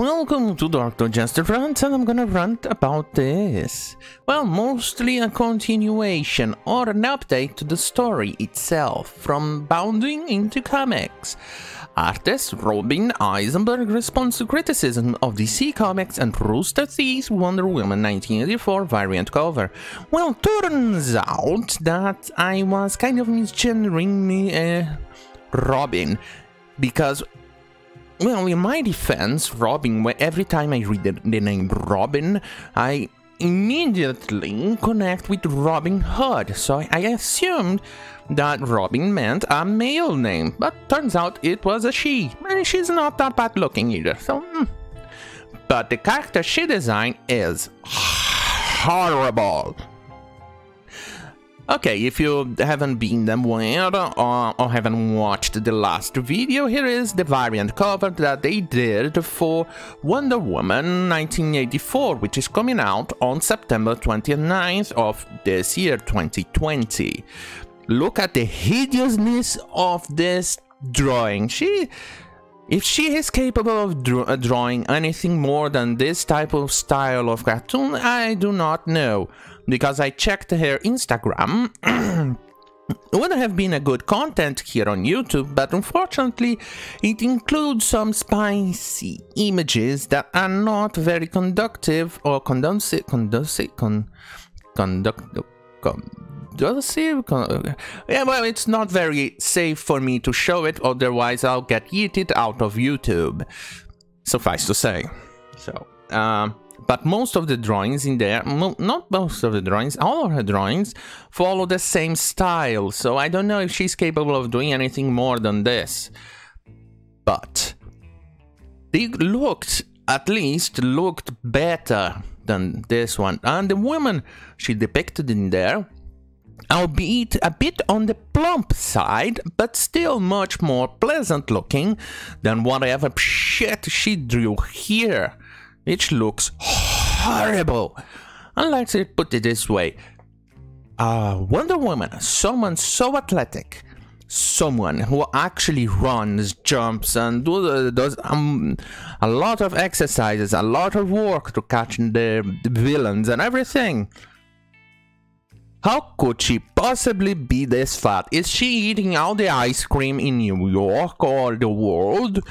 Welcome to Dr. Jester Rant, and I'm gonna rant about this. Well, mostly a continuation or an update to the story itself, from bounding into comics. Artist Robin Eisenberg responds to criticism of DC Comics and Rooster Teeth's Wonder Woman 1984 variant cover. Well, turns out that I was kind of misgendering Robin, because, well, in my defense, Robin, every time I read the name Robin, I immediately connect with Robin Hood, so I assumed that Robin meant a male name, but turns out it was a she, and she's not that bad looking either, so... But the character she designed is horrible. Okay, if you haven't been aware or haven't watched the last video, here is the variant cover that they did for Wonder Woman 1984, which is coming out on September 29th of this year, 2020. Look at the hideousness of this drawing. If she is capable of drawing anything more than this type of style of cartoon, I do not know. Because I checked her Instagram, it would have been a good content here on YouTube, but unfortunately it includes some spicy images that are not very conducive or conducive. Yeah, well, it's not very safe for me to show it, otherwise I'll get yeeted out of YouTube. Suffice to say. So, but most of the drawings in there, not most of the drawings, all of her drawings follow the same style, so I don't know if she's capable of doing anything more than this. But they at least looked better than this one. And the woman she depicted in there, albeit a bit on the plump side, but still much more pleasant looking than whatever shit she drew here, which looks horrible. And let's put it this way, Wonder Woman, someone so athletic, someone who actually runs, jumps, and does a lot of exercises, a lot of work to catch the villains and everything. How could she possibly be this fat? Is she eating all the ice cream in New York or the world?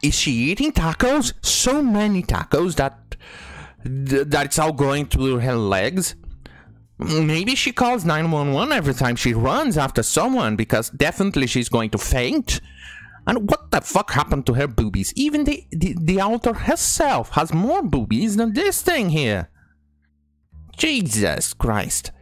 Is she eating tacos? So many tacos that it's all going through her legs. Maybe she calls 911 every time she runs after someone, because definitely she's going to faint. And what the fuck happened to her boobies? Even the author herself has more boobies than this thing here. Jesus Christ.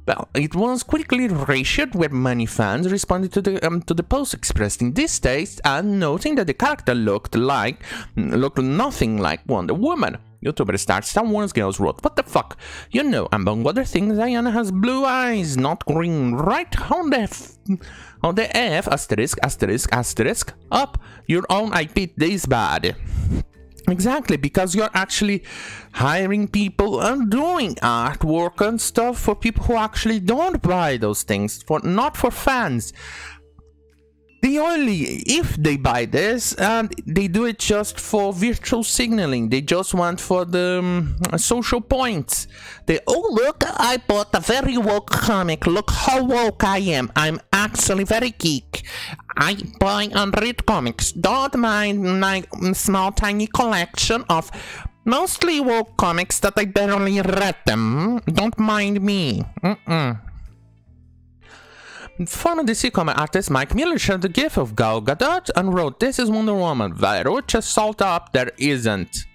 Well, it was quickly ratioed, where many fans responded to the post expressing distaste and noting that the character looked nothing like Wonder Woman. YouTuber Star Wars Girls wrote, "What the fuck? You know, among other things, Diana has blue eyes, not green. Right on the F, asterisk, asterisk, asterisk, up your own IP this bad." Exactly, because you're actually hiring people and doing artwork and stuff for people who actually don't buy those things, not for fans. If they buy this, and they do it just for virtual signaling, they just want for the social points. Oh look, I bought a very woke comic, look how woke I am, I'm actually very geek. I buy and read comics, don't mind my small tiny collection of mostly woke comics that I barely read them, don't mind me. Former DC comic artist Mike Miller shared the gif of Gal Gadot and wrote, "This is Wonder Woman, Varocha salt up, there isn't."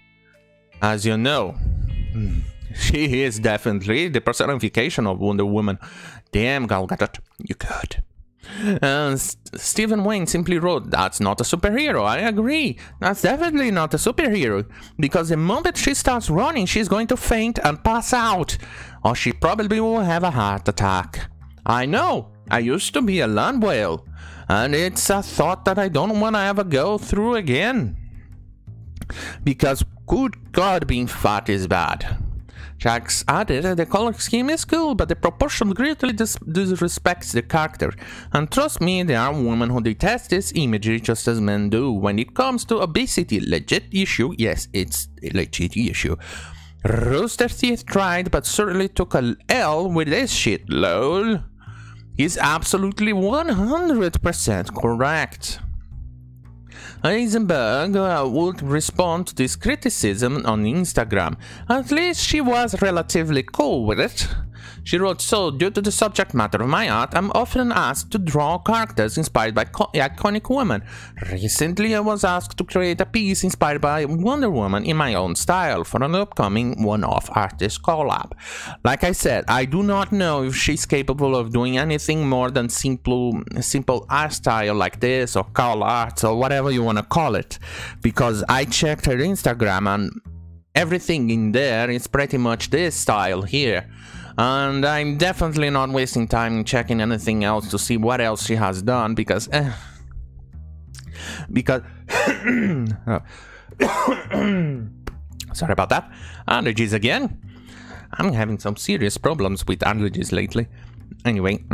As you know, she is definitely the personification of Wonder Woman. Damn, Gal Gadot, you good. And Stephen Wayne simply wrote, "That's not a superhero." I agree, that's definitely not a superhero, because the moment she starts running, she's going to faint and pass out, or she probably will have a heart attack. I know, I used to be a land whale, and it's a thought that I don't want to ever go through again. Because, good God, being fat is bad. Jax added, the color scheme is cool, but the proportion greatly disrespects the character. And trust me, there are women who detest this imagery just as men do. When it comes to obesity, legit issue, yes, it's a legit issue. Rooster Teeth tried, but certainly took a L with this shit, lol. He's absolutely 100% correct. Eisenberg would respond to this criticism on Instagram. At least she was relatively cool with it. She wrote, so, due to the subject matter of my art, I'm often asked to draw characters inspired by iconic women. Recently, I was asked to create a piece inspired by Wonder Woman in my own style for an upcoming one-off artist collab. Like I said, I do not know if she's capable of doing anything more than simple art style like this, or call art, or whatever you want to call it. Because I checked her Instagram and everything in there is pretty much this style here. And I'm definitely not wasting time checking anything else to see what else she has done, because sorry about that. Allergies again. I'm having some serious problems with allergies lately. Anyway,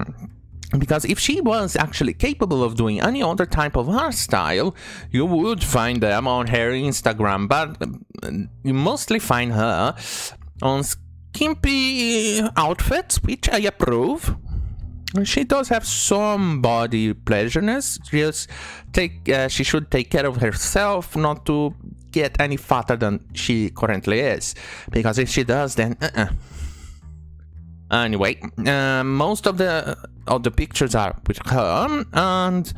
because if she was actually capable of doing any other type of art style, you would find them on her Instagram, but you mostly find her on skimpy outfits, which I approve. She does have some body pleasureness. She should take care of herself, not to get any fatter than she currently is. Because if she does, then Anyway, most of the pictures are with her, and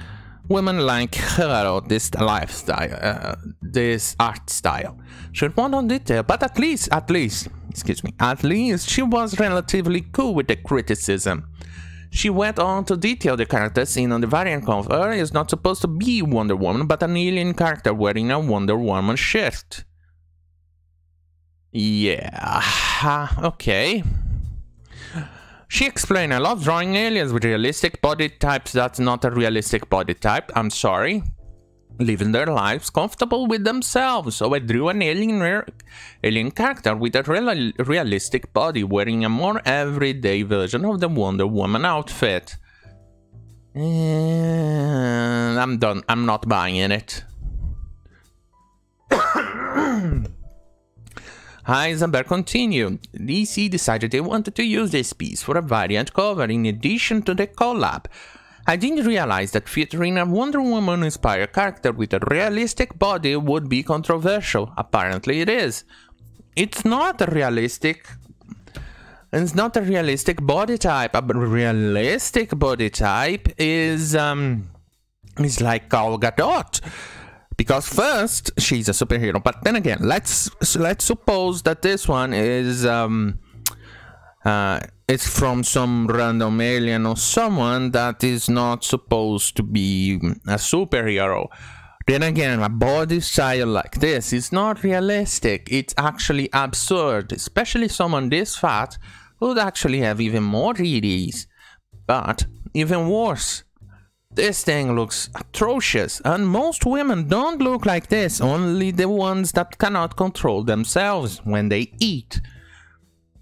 women like her, this lifestyle, this art style. Should want on detail, but at least, excuse me, at least she was relatively cool with the criticism. She went on to detail the character seen on the variant cover is not supposed to be Wonder Woman, but an alien character wearing a Wonder Woman shirt. Yeah, okay. She explained, I love drawing aliens with realistic body types. That's not a realistic body type, I'm sorry. Living their lives comfortable with themselves, so I drew an alien character with a realistic body wearing a more everyday version of the Wonder Woman outfit. And I'm done, I'm not buying it. Heisenberg continued. DC decided they wanted to use this piece for a variant cover in addition to the collab. I didn't realize that featuring a Wonder Woman-inspired character with a realistic body would be controversial. Apparently it is. It's not a realistic body type. A realistic body type is like Gal Gadot. Because first, she's a superhero, but then again, let's suppose that this one is it's from some random alien or someone that is not supposed to be a superhero. Then again, a body style like this is not realistic. It's actually absurd, especially someone this fat would actually have even more titties. But even worse, this thing looks atrocious, and most women don't look like this, only the ones that cannot control themselves when they eat.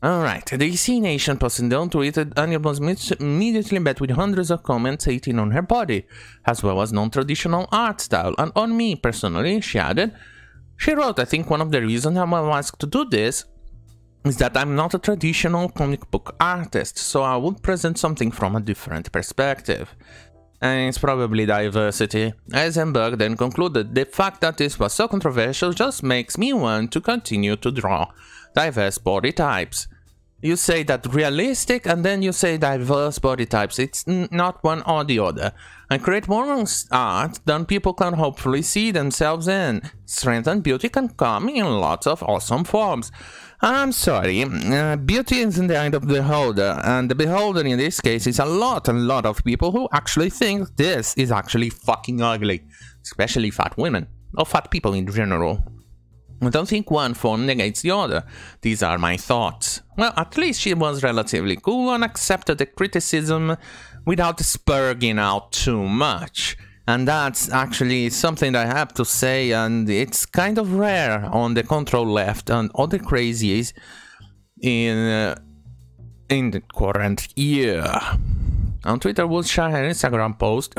Alright, the DC Nation posted on Twitter, and it was immediately met with hundreds of comments hating on her body, as well as non-traditional art style, and on me personally, she added. She wrote, I think one of the reasons I was asked to do this is that I'm not a traditional comic book artist, so I would present something from a different perspective. And it's probably diversity. Eisenberg then concluded, the fact that this was so controversial just makes me want to continue to draw diverse body types. You say that realistic and then you say diverse body types. It's not one or the other. And create more art than people can hopefully see themselves in. Strength and beauty can come in lots of awesome forms. I'm sorry, beauty is in the eye of the beholder, and the beholder in this case is a lot of people who actually think this is actually fucking ugly. Especially fat women, or fat people in general. I don't think one form negates the other. These are my thoughts. Well, at least she was relatively cool and accepted the criticism without spurging out too much. And that's actually something I have to say, and it's kind of rare on the control left and other crazies. in the current year. On Twitter, will share her Instagram post.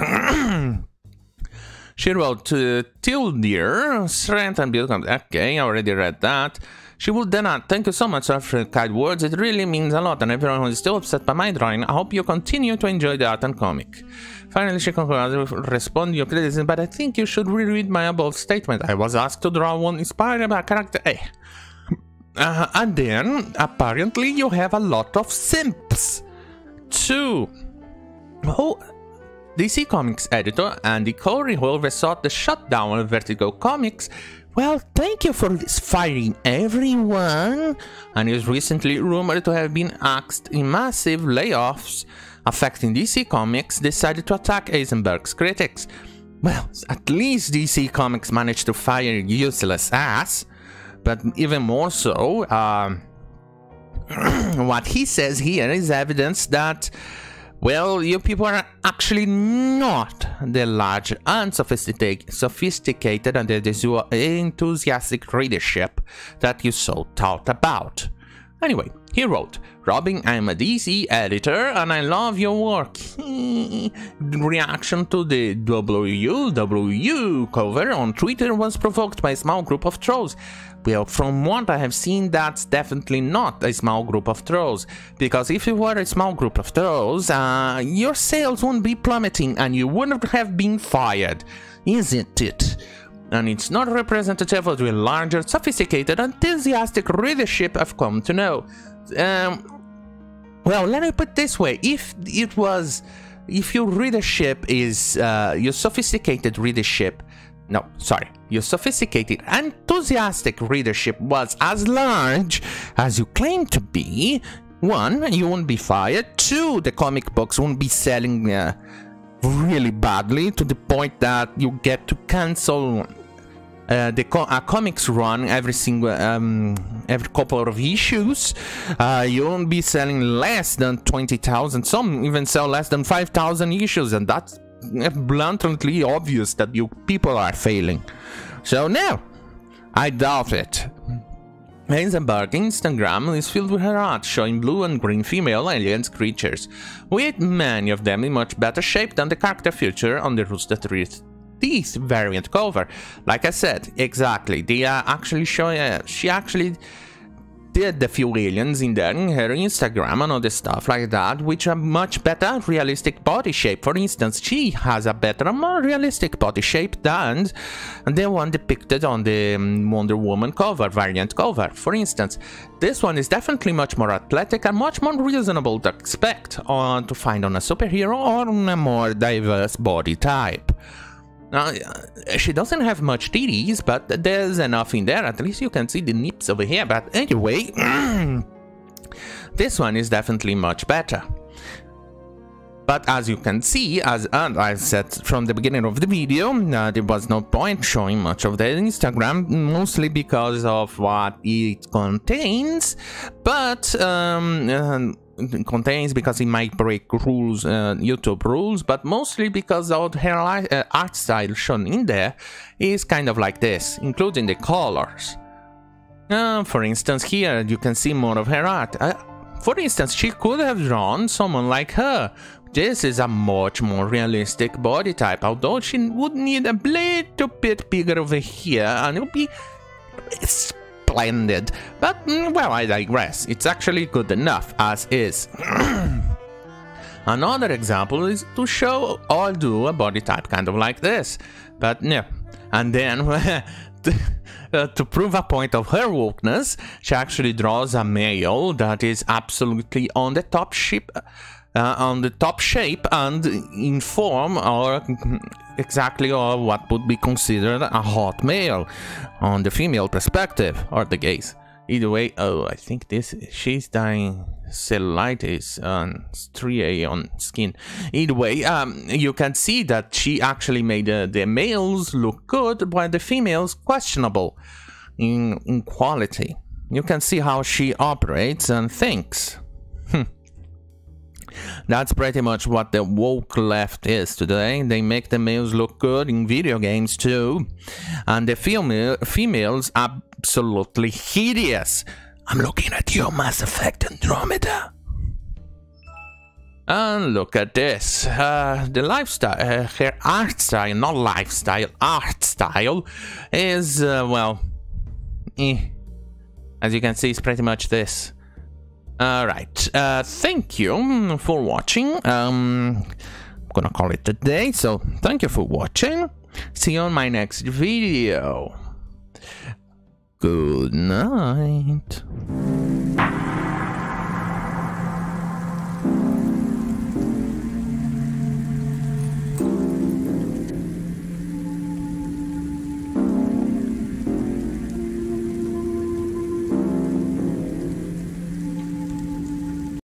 She wrote to Tildeer, Strength and Build. Okay, I already read that. She will then add, thank you so much for kind words, it really means a lot, and everyone who is still upset by my drawing, I hope you continue to enjoy the art and comic. Finally, she concluded, respond to your criticism, but I think you should reread my above statement. I was asked to draw one inspired by character A. And then, apparently, you have a lot of simps, too. Oh, DC Comics editor Andy Corey, who oversaw the shutdown of Vertigo Comics, well, thank you for firing everyone, and is recently rumored to have been axed in massive layoffs affecting DC Comics, decided to attack Eisenberg's critics. Well, at least DC Comics managed to fire useless ass, but even more so, what he says here is evidence that, well, you people are actually not the large, unsophisticated and enthusiastic readership that you so thought about. Anyway, he wrote, Robin, I'm a DC editor and I love your work. The reaction to the WW cover on Twitter was provoked by a small group of trolls. Well, from what I have seen, that's definitely not a small group of trolls, because if it were a small group of trolls, your sales wouldn't be plummeting and you wouldn't have been fired, isn't it? And it's not representative of the larger, sophisticated, enthusiastic readership I've come to know. Well, let me put it this way, if your readership is, your sophisticated readership, no, sorry, your sophisticated, enthusiastic readership was as large as you claim to be, 1, you wouldn't be fired, 2, the comic books wouldn't be selling really badly to the point that you get to cancel a comics run every couple of issues. You won't be selling less than 20,000, some even sell less than 5,000 issues, and that's bluntly obvious that you people are failing. So no, I doubt it. Eisenberg's Instagram is filled with her art showing blue and green female aliens creatures, with many of them in much better shape than the character featured on the Rooster Teeth variant cover. Like I said, exactly, they are actually showing, she actually did the few aliens in there in her Instagram and all the stuff like that, which are much better realistic body shape. For instance, she has a better, more realistic body shape than the one depicted on the Wonder Woman cover, variant cover. For instance, this one is definitely much more athletic and much more reasonable to expect to find on a superhero or on a more diverse body type. Now, she doesn't have much titties, but there's enough in there. At least you can see the nips over here. But anyway, this one is definitely much better. But as you can see, as I said from the beginning of the video, there was no point showing much of the Instagram, mostly because of what it contains. But contains because it might break rules, YouTube rules, but mostly because of her art style shown in there is kind of like this, including the colors. For instance, here you can see more of her art. For instance, she could have drawn someone like her. This is a much more realistic body type, although she would need a little bit bigger over here, and it would be splendid. But, well, I digress. It's actually good enough as is. Another example is to show or do a body type kind of like this. But no. And then, to prove a point of her wokeness, she actually draws a male that is absolutely on the top shape, and in form or exactly or what would be considered a hot male on the female perspective or the gaze. Either way, oh, I think she's dying cellulitis and striae on skin. Either way, you can see that she actually made the males look good, while the females questionable in quality. You can see how she operates and thinks. That's pretty much what the woke left is today. They make the males look good in video games too, and the females absolutely hideous. I'm looking at your Mass Effect Andromeda. And look at this. The lifestyle, her art style, not lifestyle, art style is, well, as you can see, it's pretty much this. Alright, thank you for watching. I'm gonna call it a day, so thank you for watching. See you on my next video. Good night.